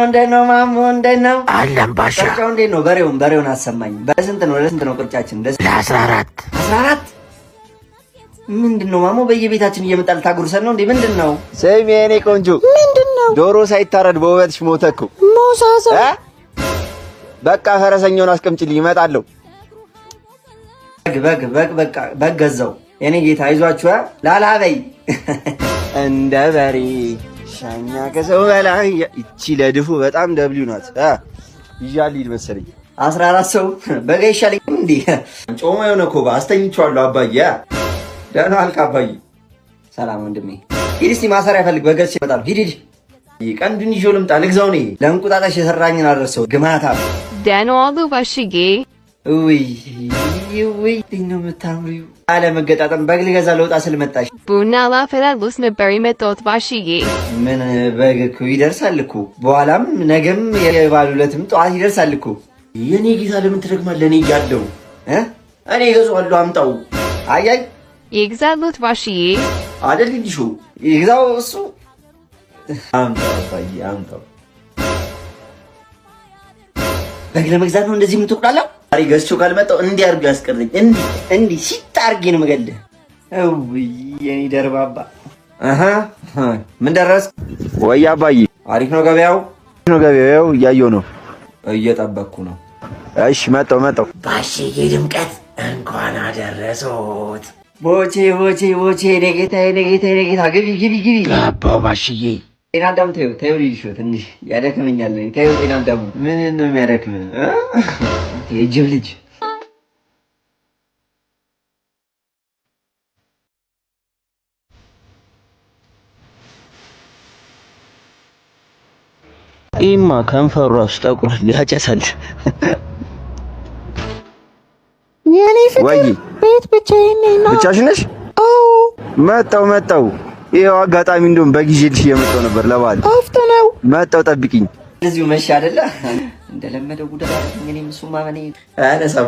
እንደነው ማሞ እንደነው አለም ባሻ ቅርጫው እንደነው በሬውን አሰማኝ በስንት ነው ቅርጫችን ለ14 ምንድነው ማሞ በየቤታችን እየመጣል ታጉርሰን ነው እንዴ ምንድነው ሰይሜ የኔ ቆንጆ ምንድነው ዶሮ ሳይታረድ በውበትሽ ሞተኩ ሞሳሳ በቃ ፈረሰኛውን አስቀምጪልኝ እመጣለሁ በግ ገዛው የኔ ጌታ አይዟችሁ ላላበይ እንደ በሬ ሻኛ ከሰው በላይ እቺ ለድፉ በጣም ደብሊው ናት ይያልኝ መሰለኝ 14 ሰው በጋ ይሻለኝ እንዴ ጮማ የሆነ ኮባ አስተኝቻለሁ አባዬ ደህና አልክ አባዬ ሰላም ወንድሜ ሂድ እስቲ ማሰሪያ ፈልግ በገስ ይመጣል ሂድ ቀንዱን ይዤው ልምጣ ልግዛው ነኝ ለእንቁጣጣሽ የሰራኝን አደረሰው ግማታ ደህና ዋሉ ባሽዬ ውይ ነው የምታምሪው አለ መገጣጠም በግ ልገዛ ለውጣ ስለመጣሽ ቡና ላፈላልስ ነበር የመጣሁት ባሽዬ ምን በግ እኮ ይደርሳል እኮ በኋላም ነገም የበዓል ዕለትም ጠዋት ይደርሳል እኮ የኔ ጌታ ለምን ትደግማለህ እኔ እያለሁ እኔ እገዛዋለሁ አምጣው አያይ ይግዛሉት ባሽዬ አይደል ልጅ ይግዛው እሱ አምጣው አባዬ አምጣው በግ ለመግዛት ነው እንደዚህ የምትቆጣላው አሪ ገዝቼው ካልመጣው እንዲህ አድርጎ ያስቀርልኝ እንዲህ ሲታርጊ ነው መገለ የኔ ደርባባ ምን ደረስ ወይ አባዬ አሪፍ ነው ገበያው እያየሁ ነው እየጠበቅኩ ነው እሺ መጣው ባሽዬ ድምቀት እንኳን አደረሰዎት ቦቼ ነጌታ ግቢ ገባው ባሽዬ ጤና አዳም ተይው ልጅ ትንሽ ያደክመኛል ተይው ጤና አዳም ምን ነው የሚያደክም የጅብ ልጅ ኢማ ከንፈሩ አስጠቁር ያጨሳል የኔ ፍቅር ቤት ብቻዬን ነኝ ብቻሽ ነሽ አዎ መጣው ይሄው አጋጣሚ እንደውም በጊዜልሽ እየመጣሁ ነበር ለባል አፍተናው መጣው ጠብቂኝ እዚሁ መሽ አይደለ እንደለመደው ጉዳይ አረኝ እሱማ ማኔ አነሳብ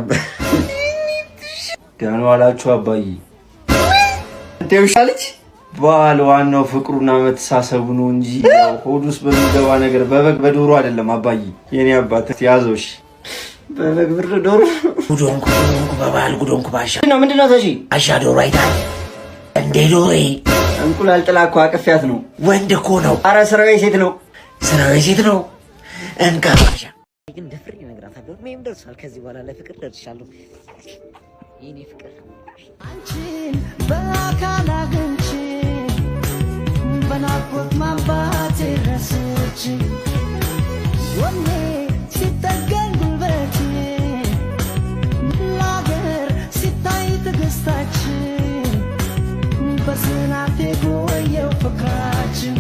ደህና ዋላችሁ አባዬ እንዴውሻልች ባል ዋናው ፍቅሩና መተሳሰቡ ነው እንጂ ሆዱስ በሚገባ ነገር በበግ በዶሮ አይደለም አባዬ የኔ አባት ያዘውሽ በበግ ብር ዶሮ ጉዶንኩ በባል ጉዶንኩ ባሻ ምንድነው ታሺ አሻ ዶሮ አይታል እንዴ ዶሮዬ እንቁላል ጥላ እኮ አቅፊያት ነው ወንድ እኮ ነው ኧረ ስራዬ ሴት ነው እንካባሻ ግን ደፍሬ እነግራታለሁ ምን ደርሷል ከዚህ በኋላ ለፍቅር ደርሻለሁ የኔ ፍቅር አንቺን በአካል አግኝቼ በናፍቆት ማባቴ ረስቼ ወኔ ሲጠገን ጉልበቴ ለአገር ሲታይ ትዕግስታችን በዝናብ የቆየው ፍቅራችን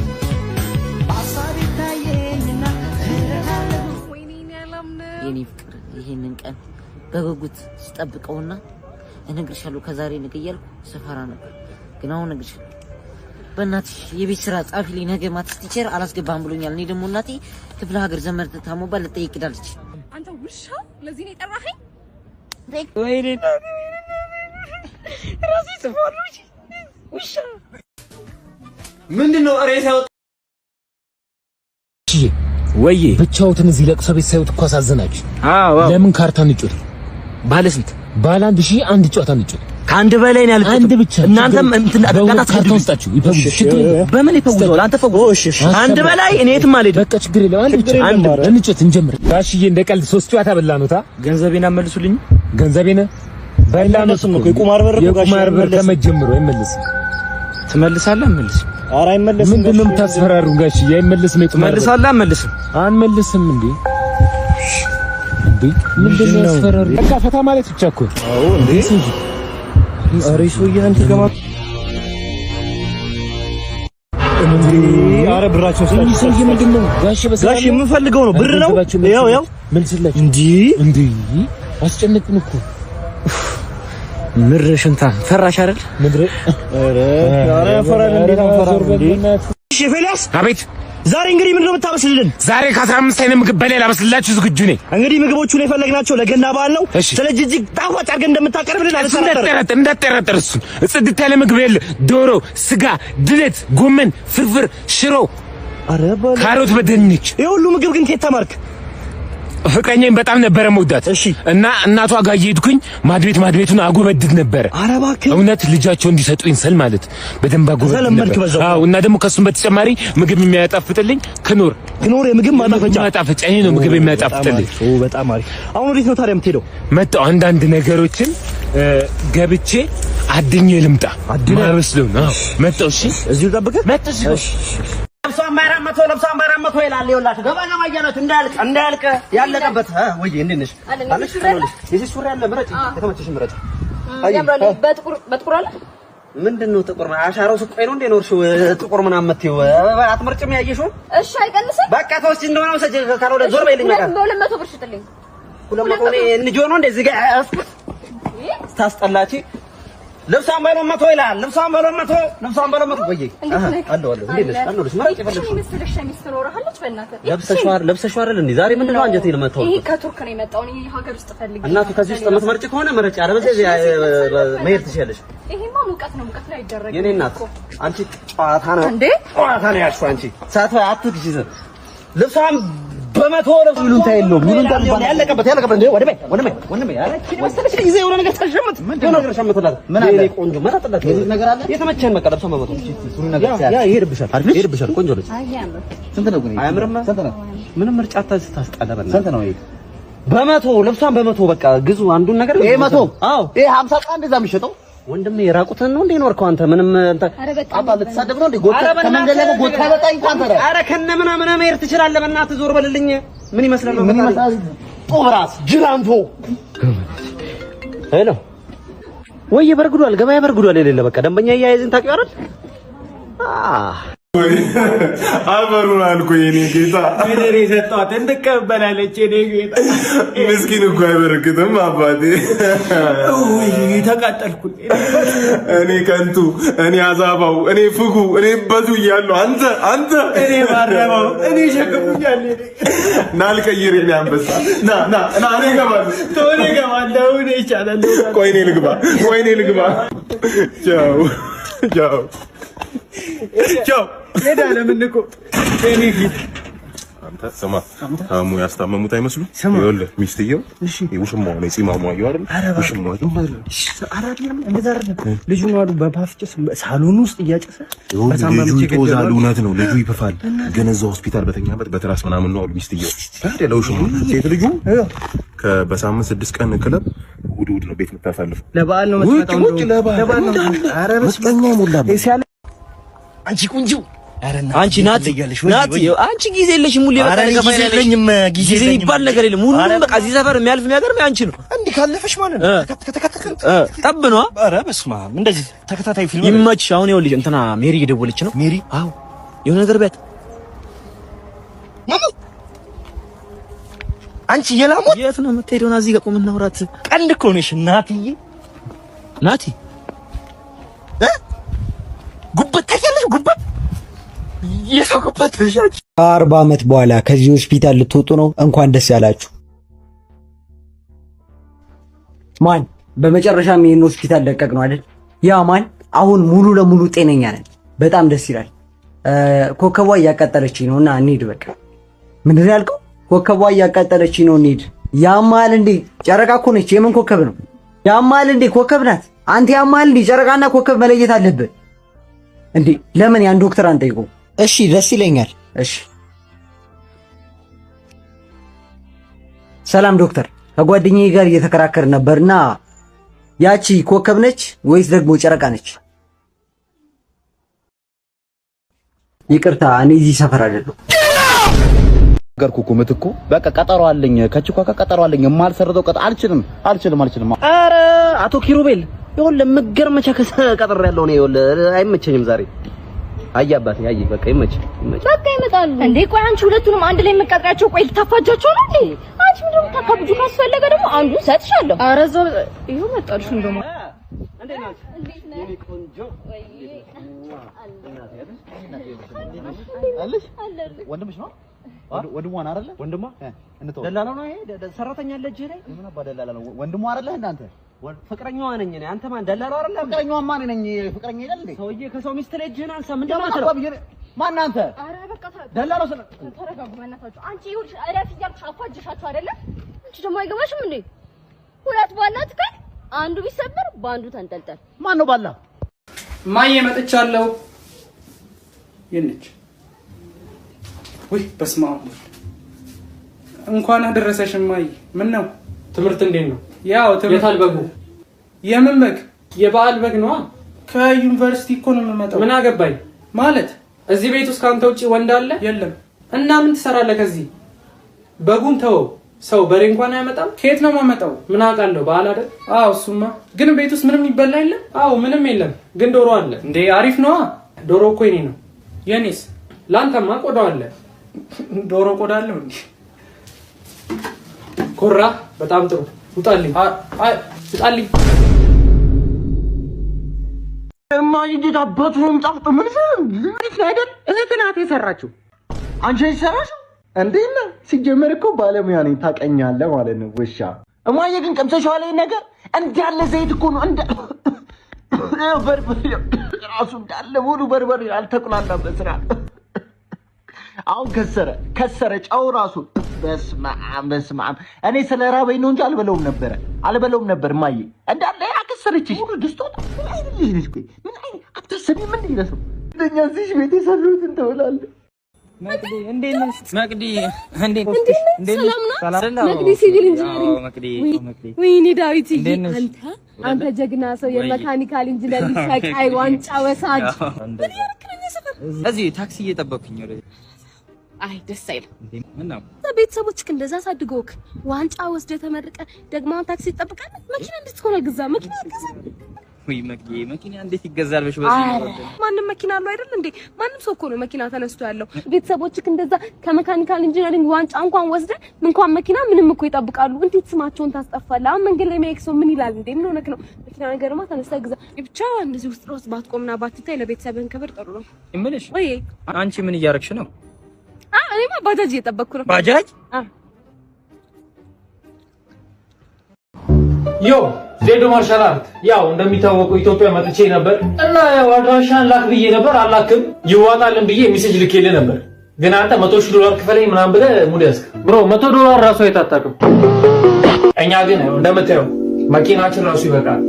በሀሳብ ይታየኝና እረዳለሁ የኔ ፍቅር ይሄንን ቀን በጉጉት ስጠብቀውና እነግርሻለሁ ከዛሬ ነገ እያልኩ ሰፈራ ነበር ግን አሁን እነግርሻለሁ በእናትሽ የቤት ስራ ጻፊልኝ ነገ ማትስ ቲቸር አላስገባም ብሎኛል እኔ ደግሞ እናቴ ክፍለ ሀገር ዘመድ ታሞባል ልጠይቅ ሄዳለች አንተ ውሻ ለዚህ ነው የጠራኸኝ ወይኔ ራሴ ጽፎልኝ ውሻ ምንድነው ሬሳው ወይ ብቻውትን እዚህ ለቅሶ ቤት ሳይወጥ እኮ አሳዘናችሁ ለምን ካርታ እንጩት ባለስንት ባለ 1001 ጨዋታ እንጩት ከአንድ በላይ ነው ያልኩት አንድ ብቻ እናንተም እንትን አጣጣታችሁ ውስጣችሁ ይፈውሽ በምን ይፈውሻል አንተ ፈውሽ አንድ በላይ እኔ የትም አልሄድም በቃ ችግር የለም አንድ ብቻ እንጩት እንጀምር ጋሽዬ እንደ ቀልድ 3 ጨዋታ በላኑታ ገንዘቤን አመልሱልኝ ገንዘቤን በላኑት ነው የቁማር በር ከመጀመሩ አይመልስም ትመልሳለህ መልስ ኧረ አይመለስም ምንድነው የምታስፈራሩ ጋሽዬ አይመልስም ትመልሳለህ አልመልስም አንመልስም እንዴ ምንድነው ያስፈራሩ በቃ ፈታ ማለት ብቻ እኮ አዎ እንዴ ኧረ ሰውዬ አንተ ገማ ኧረ ብራቸው ሰውዬ ምንድነው ጋሽ የምፈልገው ነው ብር ነው ያው መልስላችሁ እንዴ አስጨነቅን እኮ ምር ሽንታ ፈራሽ አይደል ምድር ኧረ ፈራን እንዴት አንፈራን እንዴ እሺ ፌሊያስ አቤት ዛሬ እንግዲህ ምንድነው የምታበስልልን ዛሬ ከ15 አይነት ምግብ በላይ ላበስልላችሁ ዝግጁ ነኝ እንግዲህ ምግቦቹን የፈለግናቸው ለገና በዓል ነው ስለዚህ እጅግ ጣፋጭ አድርገን እንደምታቀርብልን እንዳትጠረጥር እሱን ጽድት ያለ ምግብ የለ ዶሮ ስጋ ድለት ጎመን ፍርፍር ሽሮ ካሮት በድንች ይሄ ሁሉ ምግብ ግን ከየት ተማርክ? ፍቅረኛዬን በጣም ነበረ መውዳት እና እናቷ ጋር እየሄድኩኝ ማድቤቱን አጎበድድ ነበረ። ኧረ እባክህ እውነት ልጃቸው እንዲሰጡኝ ስል ማለት በደንብ አጎበድድ ነበር። አዎ እና ደግሞ ከሱም በተጨማሪ ምግብ የሚያጣፍጥልኝ ክኖር የምግብ ማጣፈጫ ይሄ ነው ምግብ የሚያጣፍጥልኝ። በጣም አሪፍ። አሁን ወዴት ነው ታዲያ የምትሄደው? መጣሁ አንዳንድ ነገሮችን ገብቼ አድኜ ልምጣ ማበስለው ነው። መጣሁ። እሺ እዚሁ ጠብቀህ መጣሁ። ለብሷን ባራም መቶ ይላል። ይኸውላችሁ ገባ እያላችሁ እንዳያልቅ ያለቀበት ወይ እንዴት ነሽ? አለሽ የዚህ ሱሪ አለ ምረጭ፣ የተመቸሽ ምረጭ። ያምራል። በጥቁር አለ። ምንድነው ጥቁር? አሻራው ስቆይ ነው እንዴ ኖርሽው? ጥቁር ምናምን መጥተው አትመርጭም? ያየሽው? እሺ አይቀንስም። በቃ ተወስጂ እንደሆነ ወሰጅ ካልሆነ ዞር በይልኝ። በቃ 200 ብር ሽጥልኝ። 200 ነው እንጆ ነው እንደዚህ ጋር ታስጠላቺ። ልብሷን ባለው 100 ይላል። ልብሷን ባለው 100 ወይ አለው እንዴት ነሽ? አለሁልሽ። ምረጭ የፈለግሽው ምስልሽ ሸሚዝ ትኖርሃለች። በእናትህ ለብሰሽው አይደል እንዴ? ዛሬ ምንድነው አንጀቴን ለማታው? ይሄ ከቱርክ ነው የመጣው። እኔ ሀገር ውስጥ ፈልግ እናቱ ከዚህ ውስጥ የምትመርጭ ከሆነ ምረጭ። አለበለዚያ መሄድ ትችያለሽ። ይሄማ ሙቀት ነው አይደረግም። የኔ እናት አንቺ ጨዋታ ነው ያልሽው። አንቺ ሳት አትግዢ። ልብሷን በመቶ ነው ይሉንታ የለውም። ይሉንታ ያለቀበት እንዴ ወደ በይ ያለች መሰለሽ ጊዜ የሆነ ነገር ታሸምት የሆነ ነገር ሸምትላት። ምን አለ ቆንጆ መረጥላት ነገር አለ የተመቸን በቃ ለብሷን በመቶ ሱሪ ነገር ያ ይሄድብሻል። ቆንጆ ልጅ ስንት ነው ግን? አያምርም? ስንት ነው? ምንም ምርጫ ታስጣላ። ስንት ነው ይሄ? በመቶ ልብሷን በመቶ በቃ ግዙ። አንዱን ነገር ይሄ 100 አዎ ይሄ 50 ቃ እንደዛ የሚሸጠው ወንድሜ የራቁትን ነው እንዴ ኖርከው አንተ? ምንም አባ ልትሳደብ ነው እንዴ? ጎታ ከመንገድ ላይ ጎታ በጣኝ እንኳን ተረ አረ ከነ ምናምን መሄድ ትችላለህ። በእናትህ ዞር በልልኝ። ምን ይመስላል ነው? ምን ይመስላል? ጦብራስ ጅላንቶ ሄሎ ወይ በርግዷል። ገበያ በርግዷል። የሌለ በቃ ደንበኛ እያያዝን ታውቂው አይደል? አበሩን አልኩ የኔ ጌታ እኔ ሰጣት እንድቀበላለች የኔ ጌታ። ምስኪን እኮ አይበረክትም አባቴ። ወይ ተቃጠልኩ። እኔ ከንቱ፣ እኔ አዛባው፣ እኔ ፍጉ፣ እኔ በቱ እያለሁ አንተ እኔ ማረባው፣ እኔ ሸክሙኛል። ና ልቀይር የኔ አንበሳ ና እኔ እገባለሁ። እኔ ይቻላል። ቆይ እኔ ልግባ። ቻው ሄዳ ለምን እኮ እኔ ፊት አንተ ስማ፣ ታሙ ያስታመሙት አይመስሉ? ይኸውልህ ሚስትየው ውሽማው ነው ጺማሙ አይደል? ውሽማው አይደለም እንደዛ አይደለም። ልጁ ነው አሉ በፓፍጭስ ሳሎን ውስጥ እያጨሰ ልጁ ይጦዛል። እውነት ነው ልጁ ይፈፋል። ግን እዛ ሆስፒታል በተኛበት በትራስ ምናምን ነው አሉ ሚስትየው። ታዲያ ለውሽማው ሴት ልጁ በሳምንት 6 ቀን ክለብ እሑድ ነው ቤት የምታሳልፈው። ለበዓል ነው የምትመጣው። ውጭ ለበዓል ነው። ኧረ በስመ አብ ሞላበት። አንቺ ቁንጆ አንቺ ናት አንቺ ጊዜ የለሽም። ሙሉ በቃ ጊዜ የሚባል ነገር የለም። ሁሉም በቃ እዚህ ሰፈር የሚያልፍ የሚያገርም አንቺ ነው። እንዲህ ካለፈሽ ማለት ነው ጠብ ነው። ኧረ በስመ አብ እንደዚህ ተከታታይ ፊልም ይመችሽ። አሁን ይኸውልሽ እንትና ሜሪ እየደወለች ነው። ሜሪ አዎ የሆነ ነገር ቢያት አንቺ የላሞት የት ነው የምትሄደው? እዚህ ጋር ቆም እናውራት። ቀንድ እኮ ነሽ ናትዬ። ናቲ ጉበት ታያለሽ? ጉበት የሰው ጉበት ተሻች። 40 ዓመት በኋላ ከዚህ ሆስፒታል ልትወጡ ነው። እንኳን ደስ ያላችሁ። ማን በመጨረሻም ይሄን ሆስፒታል ለቀቅ ነው አይደል? ያ ማን አሁን ሙሉ ለሙሉ ጤነኛ ነን። በጣም ደስ ይላል። ኮከቧ እያቃጠለችኝ ነውና እንሂድ በቃ። ምንድን ነው ያልከው? ኮከቧ እያቃጠለችኝ ነው እንሂድ። ያማል እንዴ? ጨረቃ እኮ ነች። የምን ኮከብ ነው? ያማል እንዴ? ኮከብ ናት። አንተ ያማል እንዴ? ጨረቃና ኮከብ መለየት አለብህ እንዴ? ለምን ያን ዶክተር አንጠይቀው? እሺ ደስ ይለኛል። እሺ ሰላም ዶክተር፣ ከጓደኛዬ ጋር እየተከራከር ነበርና ያቺ ኮከብ ነች ወይስ ደግሞ ጨረቃ ነች? ይቅርታ እኔ እዚህ ሰፈር አይደለሁ። ገርኩኩ ምትኩ በቃ ቀጠሮ አለኝ። ከችኳ ቀጠሮ አለኝ። የማልሰርዘው ቀጠሮ አልችልም። ኧረ አቶ ኪሩቤል ይኸውልህ የምትገርመቻ ቀጠሮ ያለው ነው። ይኸውልህ አይመቸኝም ዛሬ። አይ አባቴ አይ በቃ ይመች በቃ ይመጣሉ እንዴ? ቆይ አንቺ ሁለቱንም አንድ ላይ የምትቀጥራቸው ቆይ ልታፋጃቸው ነው እንዴ? አንቺ ምንድን ነው ታካብጁ? ካስፈለገ ደግሞ አንዱን ሰጥሻለሁ። ኧረ እዛው ይኸው መጣልሽ እንደማ እንዴ ነው የኔ ቆንጆ አለሽ ወንድምሽ ነው ወንድሟ አይደለ? ወንድሟ ደላላ ነው ይሄ ሰራተኛ አለ እጅ ላይ ምን አባ ደላላ ነው? ወንድሟ አይደለ? እናንተ ፍቅረኛዋ ነኝ እኔ። አንተ ማን ደላላው አይደለ? ፍቅረኛዋ ማን ነኝ? ፍቅረኛ አይደል እንዴ? ሰውዬ ከሰው ሚስት ላይ እጅህን አንሳ። ምንድን ነው ማን አንተ? ኧረ በቃ ደላሎ ስለ ተረጋጉ በእናታችሁ። አንቺ ይኸውልሽ እረፍ እያልኩሽ አፋጅሻችሁ አይደለ? አንቺ ደግሞ አይገባሽም እንዴ? ሁለት ባላት ከ አንዱ ቢሰበር በአንዱ ተንጠልጠል። ማን ነው ባላ? ማዬ መጥቻለሁ። የነች ወይ በስመ አብ እንኳን አደረሰሽ ማዬ። ምን ነው ትምህርት እንዴት ነው? ያው ትምህርት የታል በጉ? የምን በግ? የበዓል በግ ነው። ከዩኒቨርሲቲ እኮ ነው የምመጣው። ምን አገባኝ ማለት እዚህ ቤት ውስጥ ካንተ ውጪ ወንድ አለ? የለም። እና ምን ትሰራለህ ከዚህ? በጉን ተወው። ሰው በሬ እንኳን አያመጣም። ከየት ነው የማመጣው? ምን አውቃለሁ። በዓል አይደል? አዎ እሱማ። ግን ቤት ውስጥ ምንም ይበላ የለም? አዎ ምንም የለም። ግን ዶሮ አለ። እንዴ አሪፍ ነዋ። ዶሮ እኮ የኔ ነው። የኔስ? ላንተማ ቆዳው አለ። ዶሮ ቆዳ አለው እንዴ? ኮራ በጣም ጥሩ። ውጣልኝ። ውጣልኝ። እማዬ አባቱን ጣፍጥ ምን ነው አይደል? እህት ናት የሰራችው። አንቺ አይሰራሽው እንዴ? እና ሲጀመር እኮ ባለሙያ ነኝ ታውቀኛለህ ማለት ነው። ውሻ እማዬ ግን ቀምሰሽዋል ነገር እንዳለ ዘይት እኮ ነው እንደ በርበሬ ራሱ እንዳለ ሙሉ በርበሬ አልተቁላላበት ስራ። አሁን ከሰረ ጫው ራሱ በስመ አብ እኔ ስለራበኝ ነው እንጂ አልበለውም ነበር እማዬ እንዳለ ያከሰረችሽ ሙሉ ድስቶት ምን አይነት ልጅ ነሽ? ቆይ ምን አይነት አትሰሚም እንዴ? ለሰው እንደኛ እዚህ ቤት የሰሩትን ተውላለህ። መቅዲ እንዴት ነሽ? መቅዲ እንዴት ሰላም መቅዲ ሲቪል ኢንጂነሪንግ። ወይኔ ዳዊት አንተ ጀግና ሰው የመካኒካል ኢንጂነር ሰቃይ ዋንጫ ወሳጅ። እዚህ ታክሲ እየጠበቅኩኝ ነው። አይ ደስ አይልም። ምን ነው ቤተሰቦችህ እንደዛ ሳድገውክ ዋንጫ ወስደህ ተመርቀህ ደግሞ ታክሲ ትጠብቃለህ? መኪና እንዴት ሆነ ግዛ? መኪና ግዛ። ወይ መኪና እንዴት ይገዛል? በዚህ ማንም መኪና አለው አይደል እንዴ? ማንም ሰው እኮ ነው መኪና ተነስቶ ያለው። ቤተሰቦችህ እንደዛ ከመካኒካል ኢንጂነሪንግ ዋንጫ እንኳን ወስደህ እንኳን መኪና ምንም እኮ ይጠብቃሉ። እንዴት ስማቸውን ታስጠፋለህ? አሁን መንገድ ላይ የሚያይክ ሰው ምን ይላል እንዴ? ምን ሆነክ ነው? መኪና ነገርማ ተነስተህ ግዛ። ብቻ እንደዚህ ውስጥ ባትቆምና ባትታይ ለቤተሰብህን ክብር ጥሩ ነው። እምልሽ ወይ አንቺ ምን እያረግሽ ነው? እኔማ ባጃጅ እየጠበቅኩ ነው። ባጃጅ? ዮ ዜዶ ማርሻል አርት ያው እንደሚታወቀው ኢትዮጵያ መጥቼ ነበር እና ያው አድራሻን ላክ ብዬ ነበር። አላክም ይዋጣልን ብዬ ሜሴጅ ልኬልህ ነበር። ግን አንተ $100,000 ክፈለኝ ምናምን ብለህ ሙድ ያዝክ። ብሮ $100 ራሱ አይታጣቅም። እኛ ግን እንደምታየው መኪናችን ራሱ ይበቃል።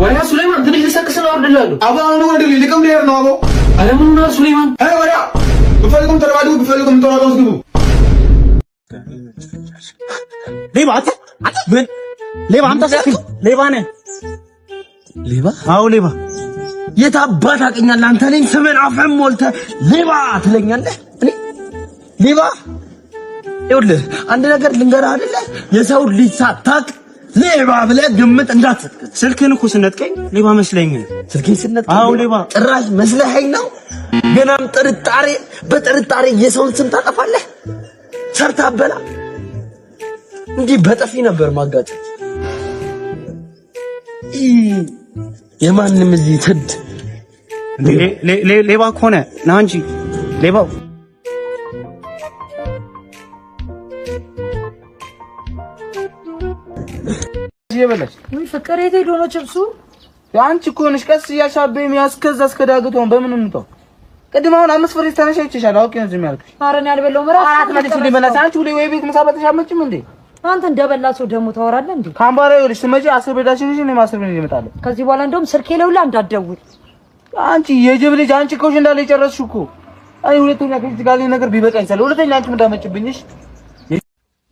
ወሪያ ሱሌማን ትንሽ ልሰክስ ነው አወርድልሃለሁ። አባኑ ወንድልኝ ልቀም ሊሄድ ነው አቦ። አረ ምን ነው ሱሌማን? አይ ወሪያ ብፈልጉም ተረባዱ ብፈልጉም ተራራውስ ግቡ። ምን ሌባ አምጣ ሌባ ነህ? ሌባ? አዎ ሌባ። የት አባት ታውቀኛለህ አንተ? ነኝ ስምን አፈም ሞልተህ ሌባ ትለኛለህ? እኔ ሌባ? ይኸውልህ አንድ ነገር ልንገርህ አይደለ? የሰው ልጅ ሳታውቅ ሌባ ብለህ ግምት እንዳትሰጥ። ስልክህን እኮ ስነጥቀኝ ሌባ መስለኝ። ስልክህን ስነጥቀኝ? አዎ ሌባ። ጭራሽ መስለኸኝ ነው? ገናም በጥርጣሬ የሰውን ስም ታጠፋለህ? ሰርተህ አበላ። እንዲህ በጠፊ ነበር ማጋጨት። የማንም እዚህ ትድ ሌባ ከሆነ ና እንጂ ሌባው ይበላሽ ወይ ፍቅር የት ሄዶ ነው ችብሱ? አንቺ እኮ ነሽ ቀስ እያሻበኝ ያስከዛ እስከዳግቶን በምን እንተው? ቅድም አሁን 5 ፍሬ ተነሻይችሻል። አውቄ ነው ዝም ያልኩሽ። ኧረ እኔ አልበላሁም። አራት መጥቼ ሊበላሽ አንቺ ሁሌ ወይ ቤት ምሳ በልተሽ አትመጭም እንዴ? አንተ እንደበላ ሰው ደግሞ ታወራለህ እንዴ? ካምባራ ይኸውልሽ ስመጪ 10 ብር ዳሽን እኔ 10 ብር እመጣለሁ። ከዚህ በኋላ እንደውም ስልኬ ለውላ እንዳትደውል። አንቺ የጅብ ልጅ አንቺ እኮ እንዳለ የጨረስሽ እኮ። አይ ሁለተኛ ከዚህ ጋር ነገር ቢበቃኝ ሰለ ሁለተኛ አንቺ እንዳመጭብኝሽ።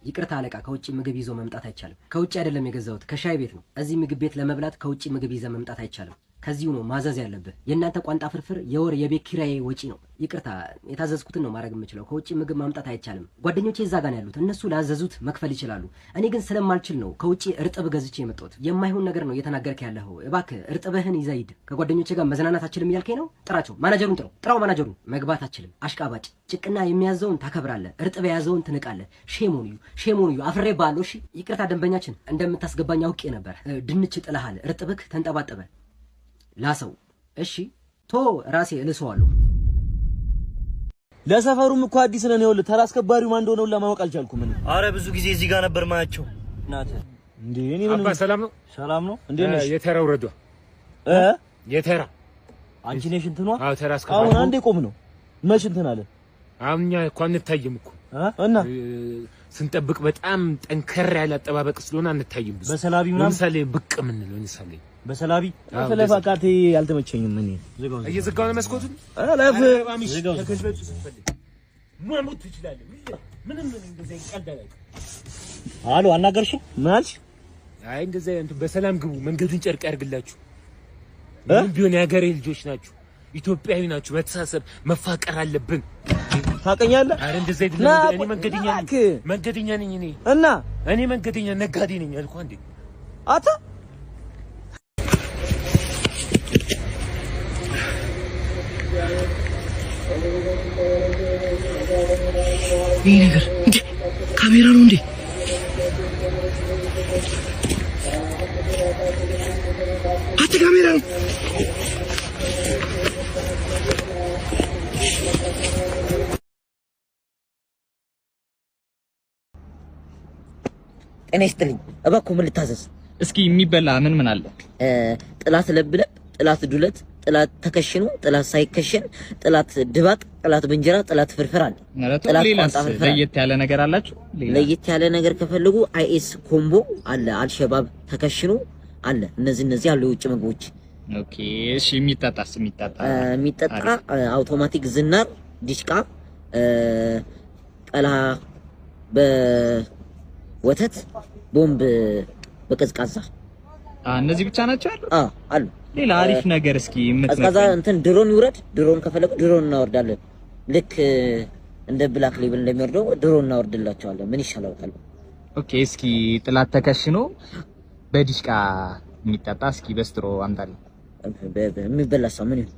ይቅርታ አለቃ፣ ከውጪ ምግብ ይዞ መምጣት አይቻልም። ከውጪ አይደለም የገዛሁት ከሻይ ቤት ነው። እዚህ ምግብ ቤት ለመብላት ከውጪ ምግብ ይዘ መምጣት አይቻልም። ከዚሁ ነው ማዘዝ ያለብህ። የእናንተ ቋንጣ ፍርፍር የወር የቤት ኪራዬ ወጪ ነው። ይቅርታ የታዘዝኩትን ነው ማድረግ የምችለው። ከውጪ ምግብ ማምጣት አይቻልም። ጓደኞቼ እዛ ጋር ያሉት እነሱ ላዘዙት መክፈል ይችላሉ። እኔ ግን ስለማልችል ነው ከውጪ እርጥብ ገዝቼ የመጣሁት። የማይሆን ነገር ነው እየተናገርክ ያለኸው። እባክህ እርጥብህን ይዘህ ሂድ። ከጓደኞቼ ጋር መዝናናት አችልም እያልከኝ ነው? ጥራቸው። ማናጀሩን ጥራው ማናጀሩን። መግባት አችልም። አሽቃባጭ። ጭቅና የሚያዘውን ታከብራለህ፣ እርጥብ የያዘውን ትንቃለህ። ሼሞን ዩ አፍሬ ባለው። እሺ ይቅርታ ደንበኛችን፣ እንደምታስገባኝ አውቄ ነበር። ድንች ጥለሃል፣ እርጥብክ ተንጠባጠበ ላሰው። እሺ ቶ ራሴ እልሰዋለሁ። ለሰፈሩም እኮ አዲስ ነን። ይኸውልህ ተራ አስከባሪው ማን እንደሆነ ለማወቅ አልቻልኩም። አረ ብዙ ጊዜ እዚህ ጋር ነበር ማያቸው። እናት እንዴ እኔ ምን አባ ሰላም ነው? ሰላም ነው። እንዴ ነሽ? የተራው ረዷ የተራ አንቺ ነሽ እንትኗ? አዎ ተራ አስከባ አሁን አንዴ ቆም ነው መች እንትን አለ። አሁን እኛ እኮ አንታይም እኮ እና ስንጠብቅ በጣም ጠንከር ያለ አጠባበቅ ስለሆነ አንታይም። ብዙ በሰላቢ ምናምን ለምሳሌ ብቅ ምን ነው ለምሳሌ በሰላቢ ስለፋቃቴ ያልተመቸኝም ምን ዝጋው እየዘጋው ነው መስኮቱን አላፍ ዝጋው ተከሽለጭ ስትፈልግ ማሙት ትችላለህ። ምንም እንደዚህ ቀልዳለህ። አሎ አናገርሽ ማልሽ? አይ እንደዚህ እንትን በሰላም ግቡ። መንገዱን ጨርቅ ያርግላችሁ። ምን ቢሆን የሀገሬ ልጆች ናችሁ፣ ኢትዮጵያዊ ናችሁ። መተሳሰብ መፋቀር አለብን። ታውቀኛለህ? አረ እንደዚህ አይደለም። እኔ መንገደኛ ነኝ እኔ እና እኔ መንገደኛ ነጋዴ ነኝ አልኩ አንዴ አታ ይሄ ነገር እንዴ ካሜራ ነው እንዴ? አታ ካሜራ ነው። ጤና ይስጥልኝ። እባክዎ ምን ልታዘዝ? እስኪ የሚበላ ምን አለ? ጥላት ለብለብ፣ ጥላት ዱለት፣ ጥላት ተከሽኖ፣ ጥላት ሳይከሽን፣ ጥላት ድባቅ፣ ጥላት በእንጀራ፣ ጥላት ፍርፍር አለ። ጥላት ቋንጣ ፍርፍር ለየት ያለ ነገር አላችሁ? ለየት ያለ ነገር ከፈለጉ አይኤስ ኮምቦ አለ፣ አልሸባብ ተከሽኖ አለ። እነዚህ አሉ የውጭ ምግቦች። ኦኬ እሺ። የሚጠጣ አውቶማቲክ ዝናር፣ ዲሽቃ፣ ቀላ በወተት፣ ቦምብ በቀዝቃዛ። እነዚህ ብቻ ናቸው አሉ? አሉ። ሌላ አሪፍ ነገር እስኪ ቀዝቃዛ እንትን ድሮን ይውረድ። ድሮን ከፈለጉ ድሮን እናወርዳለን። ልክ እንደ ብላክ ሌብል እንደሚወርደው ድሮን እናወርድላቸዋለን። ምን ይሻላል? ኦኬ እስኪ ጥላት ተከሽኖ በዲሽቃ የሚጠጣ እስኪ በስትሮ አምጣልኝ። የሚበላ ሰው ምን ይሁን?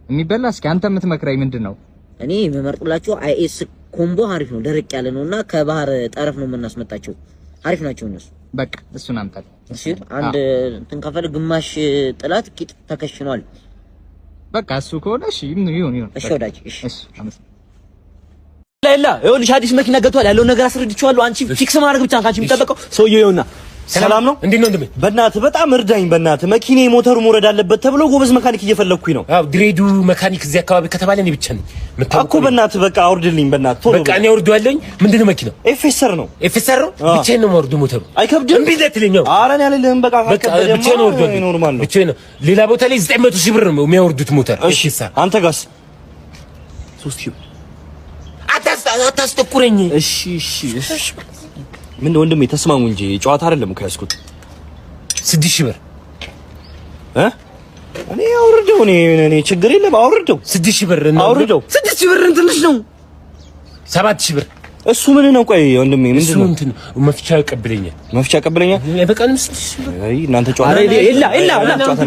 የሚበላ እስኪ አንተ የምትመክረኝ ምንድነው? እኔ የምመርጥላችሁ አይኤስ ኮምቦ አሪፍ ነው። ደረቅ ያለ ነውና ከባህር ጠረፍ ነው የምናስመጣቸው። አሪፍ ናቸው እነሱ። በቃ እሱን አምጣልኝ። እሺ አንድ እንትን ከፈለ ግማሽ ጥላት ቂጥ ተከሽኗል። በቃ እሱ ከሆነ እሺ ይሁን። እሺ ወዳጅ እሺ። ላይላ ይኸውልሽ አዲስ መኪና ገብቷል። ያለውን ነገር አስረድቼዋለሁ። አንቺ ፊክስ ማድረግ ብቻ ካንቺ የሚጠበቀው ሰውዬው ይኸውና። ሰላም ነው? እንዴት ነው? እንደምን በእናትህ በጣም እርዳኝ። በእናትህ መኪናዬ ሞተሩ መውረድ አለበት ተብሎ ጎበዝ መካኒክ እየፈለኩኝ ነው። አዎ ድሬዱ መካኒክ እዚህ አካባቢ ከተባለ እኔ ብቻ ነኝ እኮ። በእናትህ በቃ አውርድልኝ። በእናትህ ቶሎ በቃ እኔ አውርደዋለሁኝ። ምንድነው መኪናው? ኤፍኤስአር ነው። ኤፍኤስአር ነው። ብቻዬን ነው የማወርደው። ሞተሩ አይከብድም? እምቢ ልትለኝ? ኧረ እኔ አልልህም። በቃ ብቻዬን ነው የማወርደው። ኖርማል ነው። ብቻዬን ነው። ሌላ ቦታ ላይ 900,000 ብር ነው የሚያወርዱት ሞተር። እሺ አንተ ጋርስ 3,000 አታስጠቁረኝ። እሺ ምን ወንድሜ ተስማሙ እንጂ ጨዋታ አይደለም እኮ ያዝኩት። 6,000 ብር እኔ አውርደው። እኔ ችግር የለም አውርደው። 6,000 ብር ነው አውርደው። 6,000 ብር ትንሽ ነው። 7,000 ብር እሱ ምን ነው? ቆይ ወንድሜ ምንድን ነው? እንትን መፍቻ ያቀብለኛል። መፍቻ ያቀብለኛል። በቀንም 6,000 ብር። አይ እናንተ ጨዋታ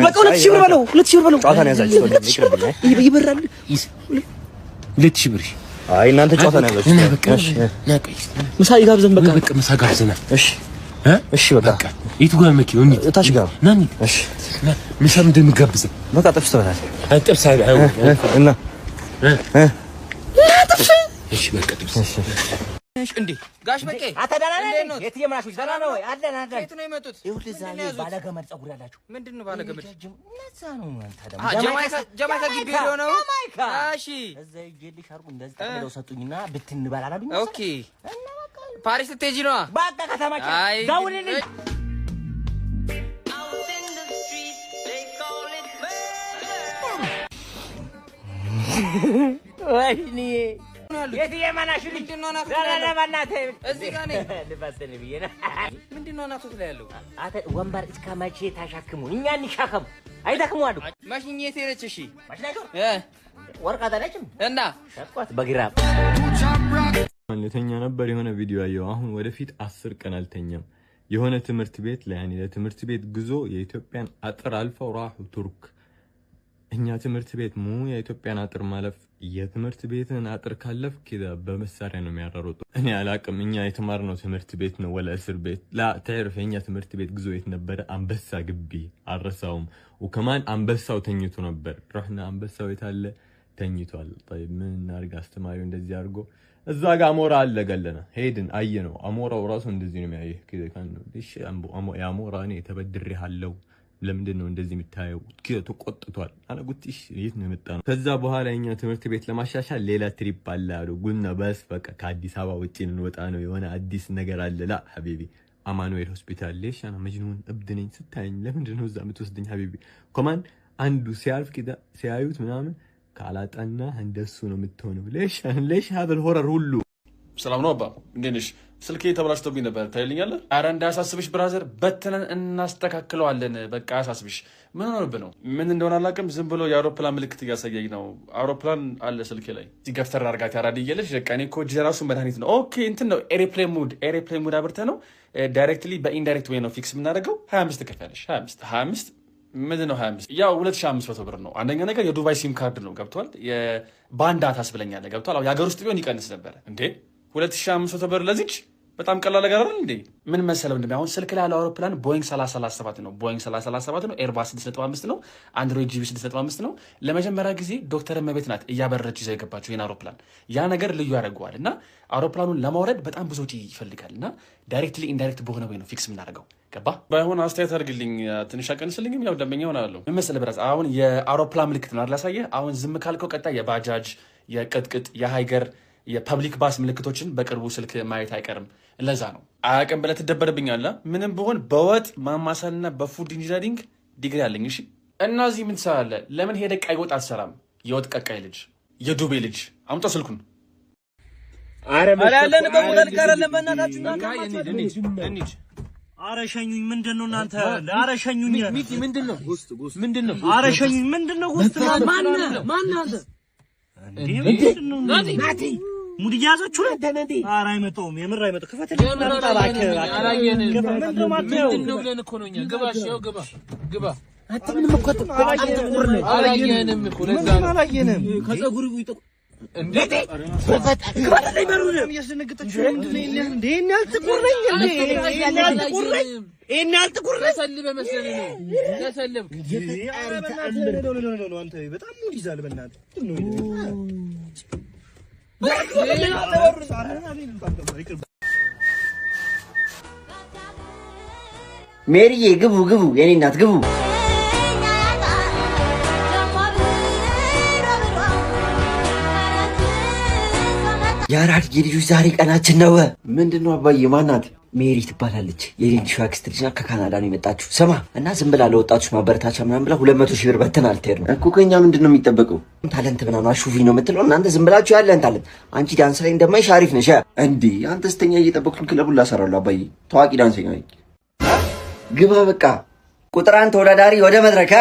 በቃ 2,000 ብር በለው። 2,000 ብር በለው። ጨዋታ ነው ያዛችሁ። ይበራል 2,000 ብር። አይ እናንተ ጨዋታ ነው ያዛችሁ። እና በቃ ምሳ ይጋብዘን። በቃ ምሳ ጋብዘና። እሺ በቃ የቱ ጋር መኪናው? እንዴ እታች ጋር ናኒ። እሺ ምሳ ምንድን ነው የምትጋብዘን? በቃ ጥብስ ትበላለህ። ጥብስ እና ጥብስ። እሺ በቃ ጥብስ። እንዴ ጋሽ በቄ አተዳናና የት የምናችሁ ዘና ነው ወይ? አለን የት ነው የመጡት? ይኸውልህ ዛሬ ባለገመድ ፀጉር ያላችሁ ምንድን ነው ባለገመድ? እነዛ ነው አንተ ደግሞ ጀማይካ ግቢ ሄዶ ነው። እሺ እዛ ይዤልሽ አርጉ እንደዚህ ጠቅልለው ሰጡኝና ብትን ባላላሉኝ። ኦኬ ፓሪስ ልትሄጂ ነው? በቃ ከተማችን ደውልልኝ። ወይኔ የትዬ ማናሽ ልጅ ነው ናት ለማናተ እዚህ ጋር ነኝ። ልባሰን ብዬ ነው። ምንድነው ናቱት ላይ ያለው? አተ ወንበር እስከ መቼ ታሻክሙ? እኛ እንሻከም አይደክሙ አሉ። ማሽኘት ሄደች። እሺ ማሽናቸው ወርቃ ታለችም እና ሸጥቋት በግራም ልተኛ ነበር። የሆነ ቪዲዮ አየሁ። አሁን ወደፊት 10 ቀን አልተኛም። የሆነ ትምህርት ቤት ላይ ለትምህርት ቤት ጉዞ የኢትዮጵያን አጥር አልፈው ራሁ ቱርክ። እኛ ትምህርት ቤት የኢትዮጵያን አጥር ማለፍ የትምህርት ቤትን አጥር ካለፍክ በመሳሪያ ነው የሚያራሩት። እኔ አላቅም። እኛ የተማርነው ትምህርት ቤት ነው ወላ እስር ቤት ላ تعرف የኛ ትምህርት ቤት ጉዞ የት ነበረ? አንበሳ ግቢ አልረሳውም። ወከማን አንበሳው ተኝቶ ነበር። ረህና አንበሳው የታለ? ተኝቷል። طيب ምን እናርግ? አስተማሪው እንደዚህ አድርጎ እዛ ጋር አሞራ አለ ገለና ሄድን አየነው። አሞራው ራሱ እንደዚህ ነው የሚያየህ ከካን ነው እሺ አሞራ እኔ ተበድሬሃለሁ ለምንድን ነው እንደዚህ የምታየው? ተቆጥቷል። አለጉትሽ የት ነው የመጣነው? ከዛ በኋላ እኛ ትምህርት ቤት ለማሻሻል ሌላ ትሪፕ አለ አሉ ጉና በስ በቃ ከአዲስ አበባ ውጪ እንወጣ ነው የሆነ አዲስ ነገር አለ ላ ሐቢቢ አማኑኤል ሆስፒታል ለሽ አና መጅኑን እብድ ነኝ ስታየኝ ለምንድን ነው እዛ የምትወስደኝ ሐቢቢ ኮማን አንዱ ሲያልፍ ከዛ ሲያዩት ምናምን ካላጣና እንደሱ ነው የምትሆነው ለሽ ሀብል ሆረር ሁሉ ሰላም ነው አባ እንዴት ነሽ? ስልኬ ተበላሽቶብኝ ነበር ታይልኛለህ? አረ እንዳያሳስብሽ ብራዘር በትነን እናስተካክለዋለን። በቃ አያሳስብሽ። ምን ሆነብህ ነው? ምን እንደሆነ አላውቅም። ዝም ብሎ የአውሮፕላን ምልክት እያሳየኝ ነው። አውሮፕላን አለ ስልኬ ላይ ገፍተር አድርጋት ያራድየለሽ በቃ እኔ እኮ ራሱ መድኃኒት ነው። ኦኬ እንትን ነው ኤርፕሌን ሙድ አብርተህ ነው ዳይሬክትሊ በኢንዳይሬክት ወይ ነው ፊክስ የምናደርገው። 25 ትከፍያለሽ። 25 ምንድን ነው 25? ያው 2500 ብር ነው። አንደኛ ነገር የዱባይ ሲም ካርድ ነው ገብቷል። የባንዳ ታስብለኛለህ ገብቷል። የሀገር ውስጥ ቢሆን ይቀንስ ነበረ እንዴ 2500 ብር ለዚች በጣም ቀላል ነገር አይደል እንዴ? ምን መሰለው እንደም አሁን ስልክ ላይ ያለው አውሮፕላን ቦይንግ 337 ነው። ቦይንግ 337 ነው። ኤርባስ 6.5 ነው። አንድሮይድ ጂቢ 6.5 ነው። ለመጀመሪያ ጊዜ ዶክተር እመቤት ናት እያበረረች ይዘው የገባችው ይሄን አውሮፕላን። ያ ነገር ልዩ ያደርገዋል እና አውሮፕላኑን ለማውረድ በጣም ብዙ ወጪ ይፈልጋል እና ዳይሬክትሊ ኢንዳይሬክት በሆነ ወይ ነው ፊክስ የምናደርገው። ገባ? ባይሆን አስተያየት አድርግልኝ ትንሽ አቀንስልኝም። ያው ደንበኛ ሆናለሁ። ምን መሰለህ ብራስ አሁን የአውሮፕላን ምልክት ነው አላሳየህ። አሁን ዝም ካልከው ቀጣይ የባጃጅ የቅጥቅጥ የሃይገር የፐብሊክ ባስ ምልክቶችን በቅርቡ ስልክ ማየት አይቀርም። ለዛ ነው አያውቅም ብለህ ትደበርብኛለህ። ምንም ብሆን በወጥ ማማሰልና በፉድ ኢንጂነሪንግ ዲግሪ አለኝ። እሺ እና እዚህ ምን ትሰራለህ? ለምን ሄደህ ቀይ ወጥ አትሰራም? የወጥ ቀቃይ ልጅ የዱቤ ልጅ አምጣ ስልኩን። አረ ያለን በሞባይል ጋር ለመናታችሁ እንሂድ። አረ ሸኙኝ። ምንድነው እናንተ? አረ ሸኙኝ። ሚኪ ምንድነው? ምንድነው? አረ ሸኙኝ። ምንድነው? ማን አንተ? ምንድነው? ናቲ ሙድ ያዛችሁ ነው? ኧረ አይመጣውም። የምር አይመጣው። ክፈትልኝ። ምንድነው ብለን እኮ ነው እኛ። ግባ እሺ፣ ያው ግባ። አንተ ምንም እኮ አላየንም እኮ ለዛ ነው አላየንም። ከፀጉሩ ይጠቁ እንዴት ፈታ ግባለኝ በሩን ያስደነግጣችሁ ምንድነው? እንዴ እኔ አልተቆረኝ እንዴ እኔ አልተቆረኝ እኔ አልተቆረኝ ሰልበ መሰለኝ ነው ተሰልም ነው አንተ በጣም ሙድ ይዛል። በእናትህ ነው ሜሪዬ ግቡ የኔ እናት ግቡ። የአራድዬ ልጆች ዛሬ ቀናችን ነው። ምንድነው አባዬ? ማናት? ሜሪ ትባላለች። የሌሊሹ አክስት ልጅ ናት። ከካናዳ ነው የመጣችሁ። ስማ እና ዝም ብላ ለወጣቶች ማበረታቻ ምናምን ብላ 200 ሺህ ብር በተና አልተሄድ ነው እኮ። ከኛ ምንድነው የሚጠበቀው? ታለንት ምናምን አሹፊ ነው የምትለው እናንተ ዝም ብላችሁ ያለን ታለንት። አንቺ ዳንስ ላይ እንደማይሽ አሪፍ ነሽ እንዴ? አንተ ስተኛ እየጠበቅኩኝ ክለቡን ላሰራለሁ አባዬ። ታዋቂ ዳንሰኛ ነኝ። ግባ በቃ። ቁጥር 1 ተወዳዳሪ ወደ መድረክ።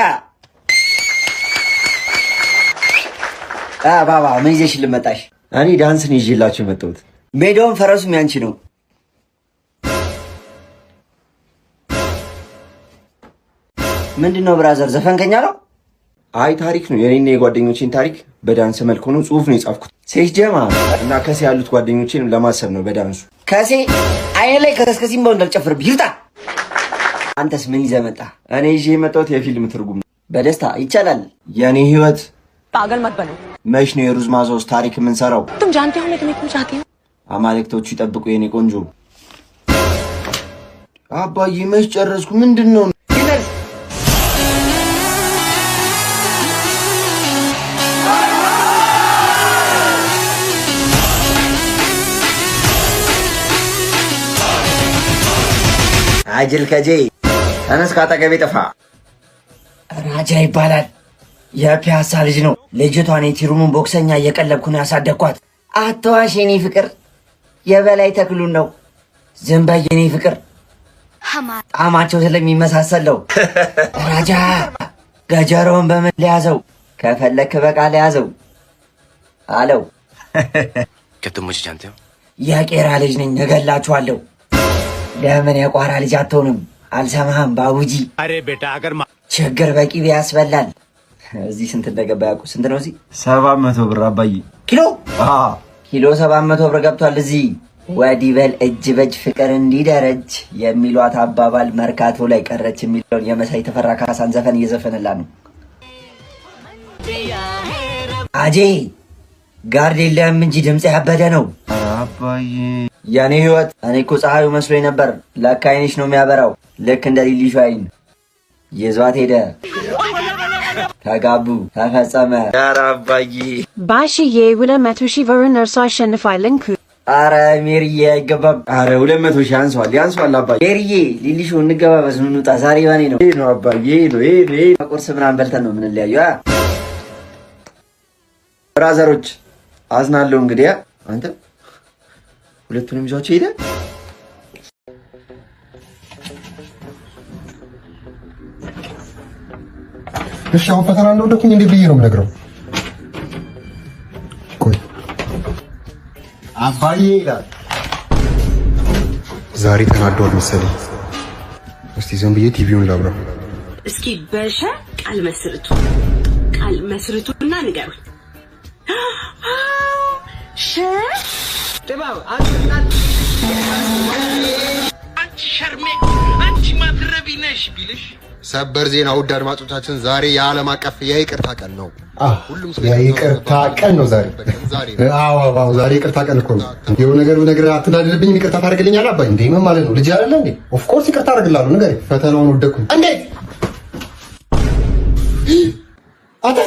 ባባ ምን ይዘሽ ልመጣሽ? እኔ ዳንስን ይዤላችሁ የመጣሁት። ሜዳውን ፈረሱም ያንቺ ነው። ምንድነው ብራዘር? ዘፈንከኛ ነው? አይ ታሪክ ነው። የኔና የጓደኞቼን ታሪክ በዳንስ መልክ ሆኖ ጽሁፍ ነው የጻፍኩት። ሴት ጀማ እና ከሴ ያሉት ጓደኞቼን ለማሰብ ነው በዳንሱ። ከሴ አይኔ ላይ ከስከሲም በው እንዳልጨፍርብህ ይውጣ። አንተስ ምን ይዘህ መጣ? እኔ ይዤ የመጣሁት የፊልም ትርጉም ነው። በደስታ ይቻላል። የኔ ህይወት पागल मत बनो। መች ነው የሩዝ ማዞስ ታሪክ የምንሰራው? तुम जानते हो मैं तुम्हें क्यों चाहती हूँ? አማልክቶቹ ይጠብቁ የኔ ቆንጆ። አባዬ መች ጨረስኩ? ምንድነው? አጅል ከጄ ተነስ፣ ካጠገቤ ጥፋ። ራጃ ይባላል። የፒያሳ ልጅ ነው። ልጅቷን የቲሩሙን ቦክሰኛ እየቀለብኩ ነው ያሳደግኳት። አትዋሽ የኔ ፍቅር፣ የበላይ ተክሉን ነው። ዝም በይ የኔ ፍቅር፣ ጣማቸው ስለሚመሳሰለው። ራጃ ገጀሮውን በምን ሊያዘው? ከፈለክ በቃ ሊያዘው አለው። ከትሞች ጃንቴ የቄራ ልጅ ነኝ፣ እገላችኋለሁ። ለምን የቋራ ልጅ አትሆንም? አልሰማህም ባቡጂ? አሬ ቤታ አገር ችግር በቂቤ ያስበላል። እዚህ ስንት እንደገባ ያውቁ? ስንት ነው እዚህ? 700 ብር አባዬ። ኪሎ 700 ብር ገብቷል እዚህ። ወዲህ በል እጅ በእጅ ፍቅር እንዲደረጅ የሚሏት አባባል መርካቶ ላይ ቀረች የሚለውን የመሳይ ተፈራ ካሳን ዘፈን እየዘፈነላት ነው። አጄ ጋርድ የለህም እንጂ ድምፅ ያበደ ነው። አባዬ የኔ ህይወት እኔ እኮ ፀሐዩ መስሎኝ ነበር። ለካ አይንሽ ነው የሚያበራው። ልክ እንደ ሊሊሹ አይን። ይዟት ሄደ። ተጋቡ፣ ተፈጸመ። ኧረ አባዬ ባሽዬ 200 ሺህ ብርን እርሷ አሸንፋለን። አረ ሜሪዬ አይገባም። አረ 200 ሺህ ያንሷል አባዬ። ሜሪዬ ሊሊሹ እንገባበስ፣ እንውጣ። ዛሬ ባኔ ነው ነው አባዬ ነው። ቁርስ ምናምን በልተን ነው የምንለያየው። ብራዘሮች አዝናለሁ እንግዲህ አንተ ሁለቱንም ይዟቸው ሄደ። እሺ አሁን ፈተና እንደወደኩኝ እንዴ ብዬ ነው የምነግረው? ቆይ አባዬ ይላል። ዛሬ ተናዷል መሰለኝ። እስቲ ዝም ብዬ ቲቪውን ላብራ። እስኪ በሸ ቃል መስርቱና ንገሩኝ። ሸ ጥባው አንቺ ሸርሜ አንቺ ማትረቢ ነሽ ቢልሽ ሰበር ዜና ውድ አድማጮቻችን፣ ዛሬ የዓለም አቀፍ የይቅርታ ቀን ነው። ሁሉም ሰው የይቅርታ ቀን ነው ዛሬ። አዎ ዛሬ ይቅርታ ቀን እኮ ነው። የሆነ ነገር አትናደድብኝ፣ ይቅርታ ታደርግልኛለህ አባይ? እንዴ ምን ማለት ነው? ልጅ አይደለ እንዴ? ኦፍ ኮርስ ይቅርታ አደርግልሃለሁ። ንገረኝ። ፈተናውን ወደኩኝ። እንዴት አታ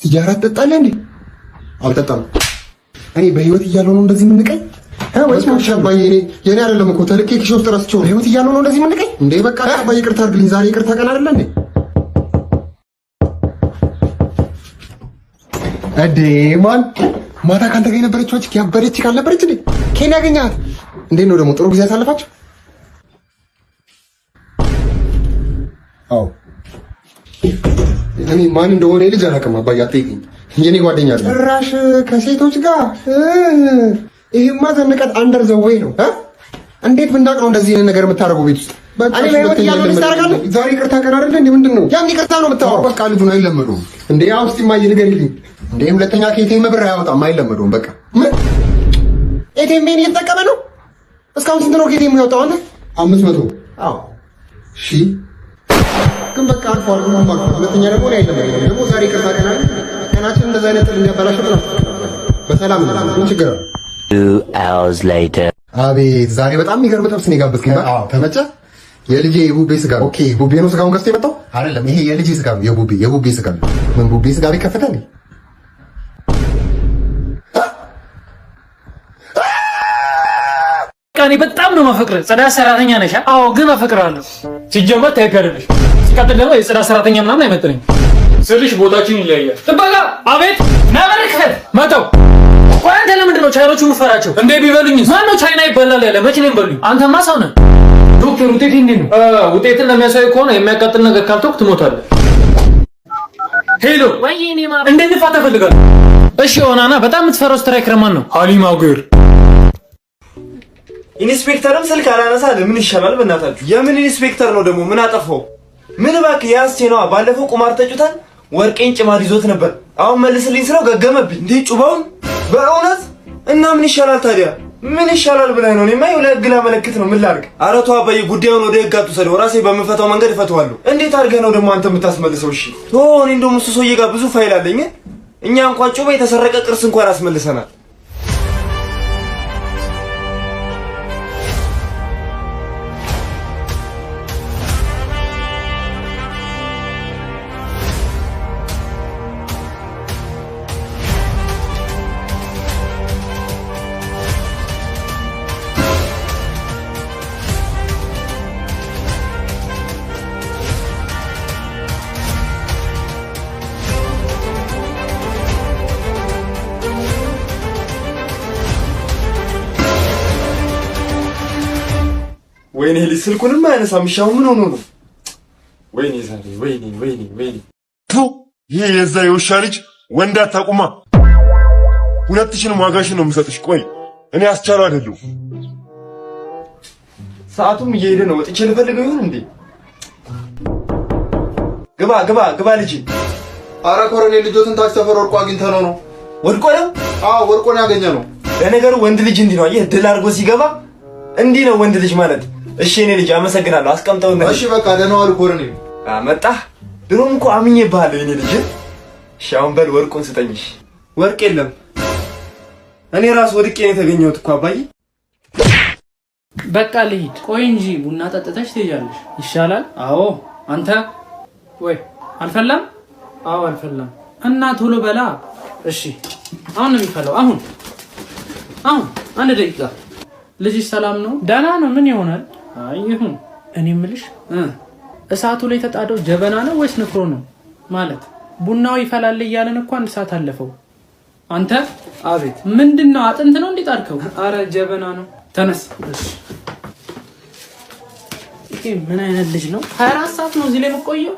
ሲጋራ ትጠጣለህ እንዴ? አልጠጣም። እኔ በህይወት እያለሁ ነው እንደዚህ የምንቀኝ ወይስ ነው? አባዬ የኔ አይደለም እኮ ተልኬ ኪሽ ውስጥ ረስቼው በህይወት እያለሁ ነው እንደዚህ የምንቀኝ እንዴ? በቃ አባዬ ይቅርታ አድርግልኝ። ዛሬ ይቅርታ ቀን አይደለ እንዴ? እዴ ማን ማታ ካንተ ጋር የነበረችው አጭ ያበረች ካልነበረች እንዴ ኬን ያገኛት? እንዴት ነው ደግሞ ጥሩ ጊዜ ያሳለፋችሁ? አዎ እኔ ማን እንደሆነ ልጅ አላውቅም አባዬ፣ አትጠይቅኝ። የኔ ጓደኛ አይደል ጭራሽ ከሴቶች ጋር ይሄማ ዘንቀት አንደር ዘ ዌይ ነው። እንዴት ብናቅ ነው እንደዚህ አይነት ነገር የምታደርገው ቤት ውስጥ? እኔ በህይወት እያለሁ ምን ታደርጋለህ? ዛሬ ይቅርታ ቀን አይደለ እንዴ? ምንድን ነው ያም ይቅርታ ነው የምታወራው? በቃ ልጁን አይለመደውም እንዴ? ያው እስቲ ማየ ንገሪልኝ እንዴ። ሁለተኛ ከኤቲኤም ብር አያወጣም፣ አይለመደውም። በቃ ምን ኤቲኤም ቤን እየተጠቀመ ነው? እስካሁን ስንት ነው ከኤቲኤም ያወጣው አንተ? 500 አዎ እሺ። ግን በቃ አልፏል። ሁለተኛ ደግሞ ላይ አይለመደውም። ደግሞ ዛሬ ይቅርታ ቀን አይደል? ቀናችን እንደዛ አይነት ጥል እንዲያበላሽብን ነው። በሰላም ነው። ምን ችግር አለ? 2 hours later አቤት ዛሬ በጣም የሚገርም ጥብስ ነው የጋበዝከኝ። አዎ ተመቸ? የልጄ የቡቤ ስጋ ነው። ኦኬ ቡቤ ነው ስጋውን ገዝቶ የመጣው አይደለም። ይሄ የልጄ ስጋ ነው። የቡቤ ስጋ ነው። ምን ቡቤ ስጋ ቤት ከፈተ እንዴ? እኔ በጣም ነው ማፈቅረህ። ጽዳት ሰራተኛ ነሽ? አዎ ግን አፈቅርሃለሁ። ሲጀመር ታይቀርልሽ፣ ሲቀጥል ደግሞ የጽዳት ሰራተኛ ምናምን አይመጥነኝም ስልሽ ቦታችን ይለያያል። ጥበቃ አቤት ናበረከት መጣው። ቆይ አንተ ለምንድን ነው ቻይኖቹ የምፈራቸው እንዴ? ቢበሉኝስ? ማን ነው ቻይና ይበላል ያለ? መቼ ነው የሚበሉኝ? አንተማ ሰው ነህ። ዶክተር ውጤት እንዴት ነው? ውጤትን እንደሚያሳይ ከሆነ የሚያቃጥል ነገር ካልተውክ ትሞታለህ። ሄሎ ወይኔ ማር እንዴት ልፋታ ፈልጋለሁ? እሺ ኦናና በጣም የምትፈራው ስትራይከር ማን ነው? ሀሊማ ጉር። ኢንስፔክተርም ስልክ አላነሳለ። ምን ይሻላል በእናታችሁ? የምን ኢንስፔክተር ነው ደግሞ? ምን አጠፋው? ምን እባክህ ያስቴ ነዋ። ባለፈው ቁማር ተጭቷል። ወርቄን ጭማር ይዞት ነበር። አሁን መልስልኝ ስለው ገገመብኝ። እንዴ ጩባውን በእውነት እና ምን ይሻላል ታዲያ? ምን ይሻላል ብለህ ነው? እኔማ ለህግ ላመለክት ነው። ምን ላድርግ? ኧረ ተው አባዬ፣ ጉዳዩን ወደ ህግ አትውሰደው። ራሴ በምፈታው መንገድ እፈታዋለሁ። እንዴት አድርገህ ነው ደግሞ አንተ የምታስመልሰው? እሺ እኔ እንደውም እሱ ሰውዬ ጋር ብዙ ፋይል አለኝ። እኛ እንኳን ጩባ የተሰረቀ ቅርስ እንኳን አስመልሰናል። ወይኔ ልጅ ስልኩንም አያነሳም። እሺ አሁን ምን ሆኖ ነው? ወይኔ ዛሬ ወይኔ ይሄ የዛ የውሻ ልጅ ወንድ አታቁማ። 2000 ዋጋሽን ነው የምሰጥሽ። ቆይ እኔ አስቻለው አይደለሁ። ሰዓቱም እየሄደ ነው። ወጥቼ ልፈልገው ይሁን እንዴ? ግባ ልጅ። አረ ኮሎኔል ልጆትን ታች ሰፈር ወርቆ አግኝተነው ነው። ወድቆ ነው? አዎ ወርቆ ነው ያገኘነው። ለነገሩ ወንድ ልጅ እንዲህ ነው። አየህ ድል አድርጎ ሲገባ እንዲህ ነው ወንድ ልጅ ማለት። እሺ እኔ ልጅ አመሰግናለሁ። አስቀምጠው ነው። እሺ በቃ ደህና ዋሉ ኮሎኔል። መጣህ? ድሮም እኮ አምኜብሃለሁ የኔ ልጅ። እሺ አሁን በል ወርቁን ስጠኝሽ። ወርቅ የለም እኔ ራስ ወድቄ ነው የተገኘሁት እኮ አባዬ። በቃ ልሂድ። ቆይ እንጂ ቡና ጠጥተሽ ትሄጃለሽ ይሻላል። አዎ አንተ ወይ አልፈላም? አዎ አልፈላም። እና ቶሎ በላ። እሺ አሁን ነው የሚፈላው። አሁን አንድ ደቂቃ። ልጅሽ ሰላም ነው? ደህና ነው። ምን ይሆናል? አይ ይሁን። እኔ የምልሽ እሳቱ ላይ ተጣደው ጀበና ነው ወይስ ንፍሮ ነው? ማለት ቡናው ይፈላል እያለን እኮ 1 ሰዓት አለፈው። አንተ አቤት። ምንድነው? አጥንት ነው እንዲጣድከው? አረ ጀበና ነው። ተነስ። እሺ ይሄ ምን አይነት ልጅ ነው? 24 ሰዓት ነው እዚህ ላይ መቆየው።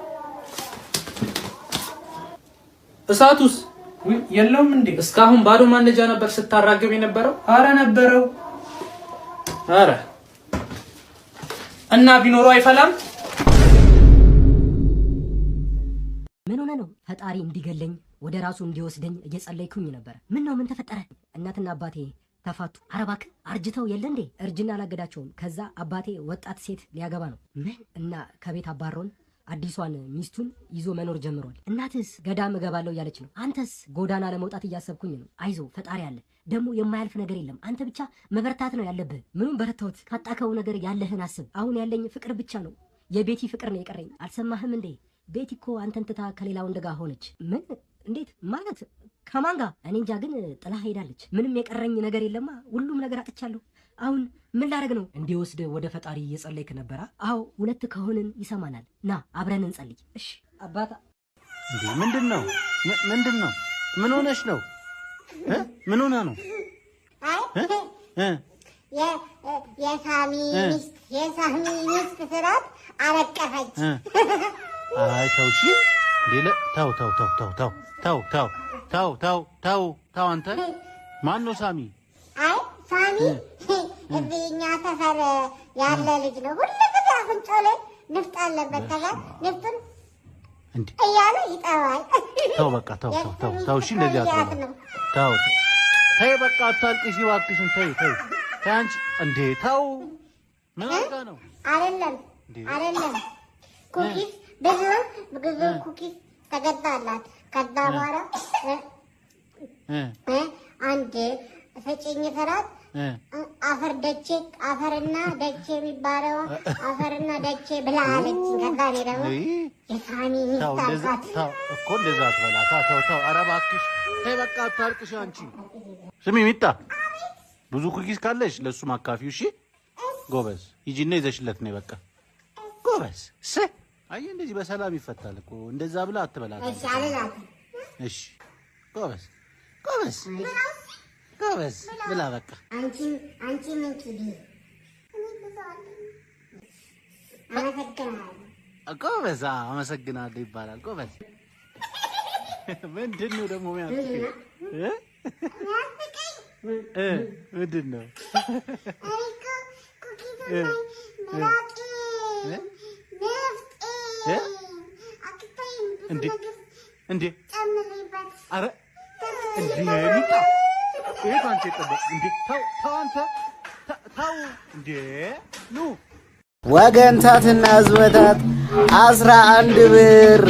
እሳቱስ የለውም እንዴ? እስካሁን ባዶ ማንደጃ ነበር ስታራገብ የነበረው? አረ ነበረው። አረ እና ቢኖረው አይፈላም? ምን ሆነ ነው? ፈጣሪ እንዲገለኝ ወደ ራሱ እንዲወስደኝ እየጸለይኩኝ ነበር። ምን ነው? ምን ተፈጠረ? እናትና አባቴ ተፋቱ። አረባክ አርጅተው የለ እንዴ? እርጅና አላገዳቸውም። ከዛ አባቴ ወጣት ሴት ሊያገባ ነው። ምን? እና ከቤት አባሮን አዲሷን ሚስቱን ይዞ መኖር ጀምሯል። እናትስ ገዳም እገባለሁ እያለች ነው። አንተስ? ጎዳና ለመውጣት እያሰብኩኝ ነው። አይዞ ፈጣሪ አለ። ደግሞ የማያልፍ ነገር የለም። አንተ ብቻ መበርታት ነው ያለብህ። ምኑን በረታሁት? ካጣከው ነገር ያለህን አስብ። አሁን ያለኝ ፍቅር ብቻ ነው። የቤቲ ፍቅር ነው የቀረኝ። አልሰማህም እንዴ? ቤቲ እኮ አንተን ትታ ከሌላ ወንድ ጋር ሆነች። ምን? እንዴት ማለት? ከማን ጋር? እኔ እንጃ፣ ግን ጥላ ሄዳለች። ምንም የቀረኝ ነገር የለማ። ሁሉም ነገር አጥቻለሁ። አሁን ምን ላደርግ ነው? እንዲወስድ ወደ ፈጣሪ እየጸለይክ ነበራ? አዎ፣ 2 ከሆንን ይሰማናል። ና አብረን እንጸልይ። እሺ አባታ። እንዴ ምንድነው? ምን ሆነሽ ነው? ምን ሆነ ነው? የሳሚ ሚስት ስራት አለቀፈች። አይ ተው እሺ። ተው አንተ። ማን ነው ሳሚ? አይ ሳሚ እዚህኛ ሰፈር ያለ ልጅ ነው። ሁልጊዜ አፍንጫው ላይ ንፍጥ አለበት። ከዛ ንፍጡን እያለ ይጠዋል። ተው በቃ ተው እሺ። እንደዚህ አትበል። ተይ በቃ አታልቅሽ እባክሽን። ተይ አንቺ እንዴ ተው። ምን አድርጋ ነው? አይደለም ኩኪስ ብዙ ኩኪስ ተገዛላት። ከዛ በኋላ አንድ ፈጭኝ ስራት አፈርና ደቼ የሚባለው አፈርና ደቼ ብላ አለችኝ። ከዛ እኔ ደግሞ የሳሚ ሚስት እኮ እንደዛ አትበላ። ተው ኧረ እባክሽ ተይ በቃ አታልቅሽ አንቺ። ስሚ ሚጣ፣ ብዙ ኩኪስ ካለሽ ለሱ ማካፊው። እሺ ጎበዝ፣ ሂጂና ይዘሽለት ነው በቃ ጎበዝ። አይ እንደዚህ በሰላም ይፈታል እኮ። እንደዛ ብላ አትበላት። እሺ ጎበዝ ብላ በቃ። አንቺ ምን ትዲ? ጎበዝ አመሰግናለሁ ይባላል። ጎበዝ ምንድን ነው ደግሞ የሚያስቀኝ? ምንድን ነው? እንዴ አረ እንዴ ሚጣ ይሄ አንተ ተጠበቅ እንዴ ተው አንተ ተው እንዴ ኑ ወገን ታትና ዝወታት 11 ብር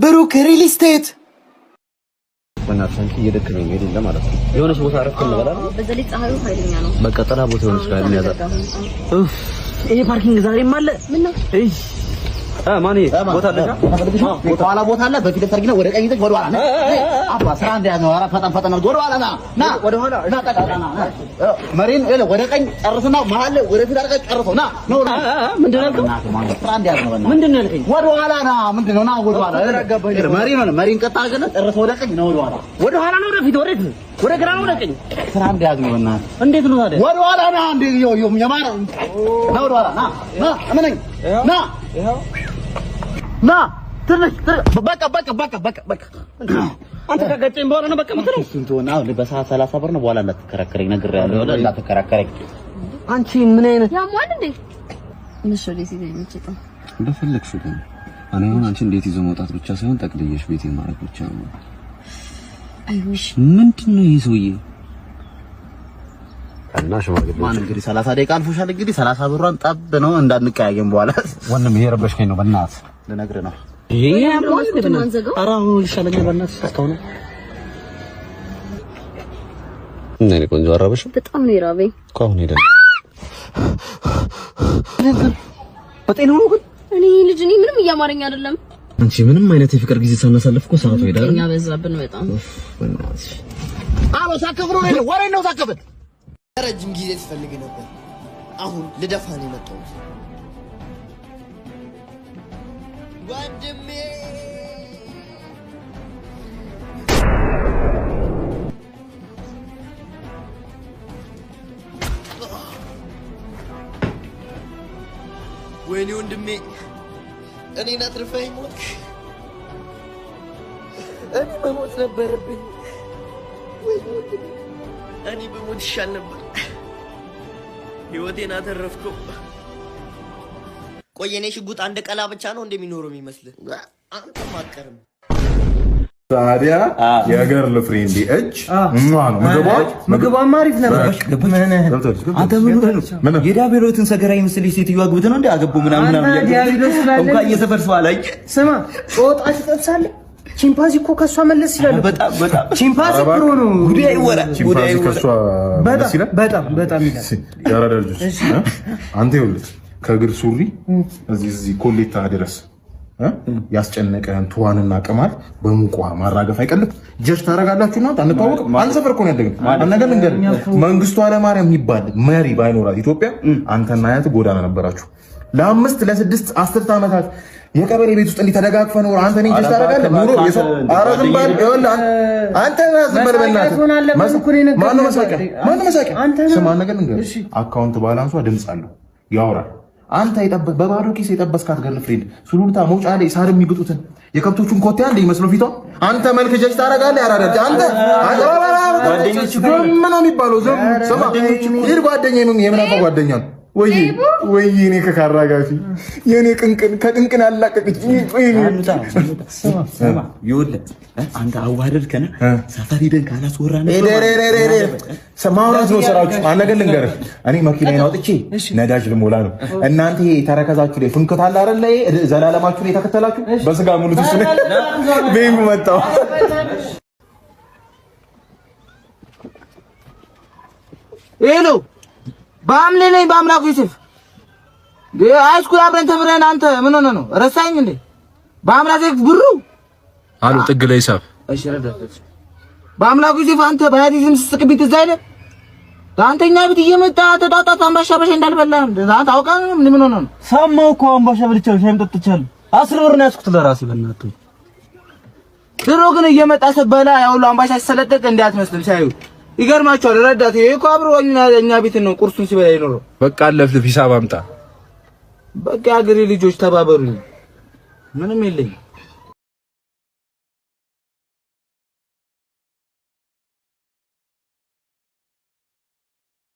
ብሩክ ሪል ስቴት በእናትህ እየደከመኝ ነው አይደል ማለት ነው። የሆነች ቦታ አረፍኩ እንበላለን። በዘለይ ፀሐዩ ኃይለኛ ነው። በቃ ጥላ ቦታ ሆነች ጋር የሚያዛ ይሄ ፓርኪንግ ዛሬም አለ። ምን ነው? ማን ቦታ አለሽ? ከኋላ ቦታ አለ። በፊት ተርጊና ወደ ቀኝ ወደ ኋላ አባ ስራ እንደያዝ ነው። ኧረ ፈጠን ወደ ኋላ ና ወደ ኋላ ና መሪን ወደ ቀኝ ጨርስና መሀል ወደ ፊት አድርገህ ጨርሰው ና ነው ምንድን ነው ስራ እንደያዝ ነው። ምንድን ነው ያልከኝ? ወደ ኋላ ና ምንድን ነው ና ወደ ኋላ መሪን ቀጥ አድርገህ ጨርሰው ወደ ቀኝ ነው ወደ ኋላ ነው ወደ ፊት ወደ ግራ ነው ወደ ቀኝ ስራ እንደያዝ ነው። እንዴት ነው ታዲያ? ወደ ኋላ ና እንዴ የማራ ና ወደ ኋላ ና እመነኝ ና ና ትንሽ በቃ አንተ ከገጨኝ በኋላ ነው በቃ ምትለው ስንት ሆነ? አሁን በሰዓት 30 ብር ነው። በኋላ እንዳትከራከረኝ ነግሬሃለሁ። እንዳትከራከረኝ አንቺ ምን አይነት ያሟል እንዴ? ምሽል ሲል የሚጭጣው እንደፈለግሽ ግን እኔ አሁን አንቺ እንዴት ይዞ መውጣት ብቻ ሳይሆን ጠቅልየሽ ቤቴ ማለት ብቻ ነው። አይውሽ ምንድነው ይሄ ሰውዬ? እና ሽማግሌ ማን እንግዲህ 30 ደቂቃ አልፎሻል። እንግዲህ 30 ብሯን ጠብ ነው እንዳንቀያየም በኋላ ወንድም ይሄ ረበሽከኝ ነው በእናትህ ልነግርህ ነው። ይሄ ያሟል እንደማንዘጋው አራሁ ይሻለኛል በእናትህ እስካሁን እኔ ቆንጆ አራበሽ በጣም ነው ይራበኝ እኮ አሁን ሄደን በጤና ነው ግን እኔ ልጅ ነኝ ምንም እያማረኝ አይደለም። አንቺ ምንም አይነት የፍቅር ጊዜ ሳናሳልፍ እኮ ሰዓቱ ሄዳል። እኛ በዛብን በጣም በእናትሽ አሎ ሳከብሮ ነው ወሬ ነው ሳከብት ረጅም ጊዜ ትፈልግ ነበር። አሁን ልደፋ ነው የመጣሁት ወንድሜ። ወይኔ ወንድሜ እኔን አትርፈኝ ሞት። እኔ መሞት ነበረብኝ። ወይኔ ወንድሜ እኔ በሞት ይሻል ነበር። ህይወቴን አተረፍከው። ቆይ የኔ ሽጉጥ አንድ ቀላ ብቻ ነው እንደሚኖረው የሚመስልህ? አንተ ማቀርም ታዲያ የገርል ፍሬንድ እጅ ነው ምግቧ አሪፍ ነበር። አንተ ምን ነው የዳቤሎትን ሰገራ ይመስልሽ ሴትዮ አግብት ነው እንዴ አገቡ ምናምን እንኳን የሰፈር ሰው አላየ። ስማ ጦጣ ትጠብሳለህ። ቺምፓንዚ እኮ ከሷ መለስ ይላል። በጣም ቺምፓንዚ እኮ ነው ጉዳይ ይወራ ቺምፓንዚ ከሷ መለስ ይላል። በጣም ይላል። ያራዳ ልጆች አንተ ይኸውልህ ከእግር ሱሪ እዚህ ኮሌታ ድረስ ያስጨነቀን ትዋንና ቅማል በሙቋ ማራገፍ አይቀልም። ጀስት ታረጋላችሁ እና አንተዋወቅ አንተ ሰፈር እኮ ነው ያደግን። አንነገር እንገር መንግስቱ ኃይለማርያም የሚባል መሪ ባይኖራት ኢትዮጵያ አንተና አያት ጎዳና ነበራችሁ። ለ5 ለ6 10 ዓመታት የቀበሌ ቤት ውስጥ እንዲህ ተደጋግፈን ነው። አንተ ነኝ ጀስት ታረጋለህ ኑሮ አረዝም ባል ይኸውልህ አንተ ዝም በል በእናትህ። ማነው መሳቂያ? ስማ ነገር እንገር አካውንት ባላንሷ ድምጽ አለው ያወራል። አንተ በባዶ ኪስ የጠበስካት ገርል ፍሬንድ ሱሉልታ መውጫ ላይ ሳር የሚግጡትን የከብቶቹን ኮቴ አንዴ ይመስለው ፊቷ አንተ መልክ ጀጅ ታረጋለህ። ያራዳጅ አንተ ጓደኞች ምን ነው የሚባለው? ስማ ይሄ ጓደኛዬ ምን የምን አባ ጓደኛ ነው? ወይ እኔ ከካራጋፊ የኔ ቅንቅን ከቅንቅን ያላቀቅች ስማ ይኸውልህ አንተ አዋረድከና ሰፈር ሄደን ካላስወራን ማውራት ነው ስራችሁ። አንገል ልንገርህ እኔ መኪናዬን አውጥቼ ነዳጅ ልሞላ ነው። እናንተ ተረከዛችሁ ላይ ፍንክት አለ አይደል? ዘላለማችሁ ላይ ተከተላችሁ በስጋ ሙሉት እሱ ነው ቤም መጣው። ሄሎ በአምሌ ነኝ በአምላኩ ዩሱፍ ሃይስኩል አብረን ተምረን አንተ ምን ሆነ ነው ረሳኝ እንዴ? በአምላኩ ዩሱፍ ብሩ አሉ ጥግ ላይ ሳብ እሺ ረዳት በአምላኩ ዩሱፍ አንተ በያዲዝም ስትስቅብኝ ትዝ አይልህ? አንተኛ ቤት እየመጣ ተጣጣት አምባሻ በሻ እንዳልበላ ታውቃ ምን ሆነ ነው? ሰማው እኮ አምባሻ በልቻለሁ ሻይም ጠጥቻለሁ። 10 ብር ነው ያስኩት ለራሴ በእናትህ። ድሮ ግን እየመጣ ሰበላ ያው ሁሉ አምባሻ ሲሰለጠቅ እንዳትመስልም ሳይው ይገርማችኋል። ረዳት ይሄ እኮ አብሮ እኛ ቤት ነው ቁርሱን ሲበላ ይኖረው። በቃ አለፍልፍ ሂሳብ አምጣ። በቃ አገሬ ልጆች ተባበሩኝ። ምንም የለኝም።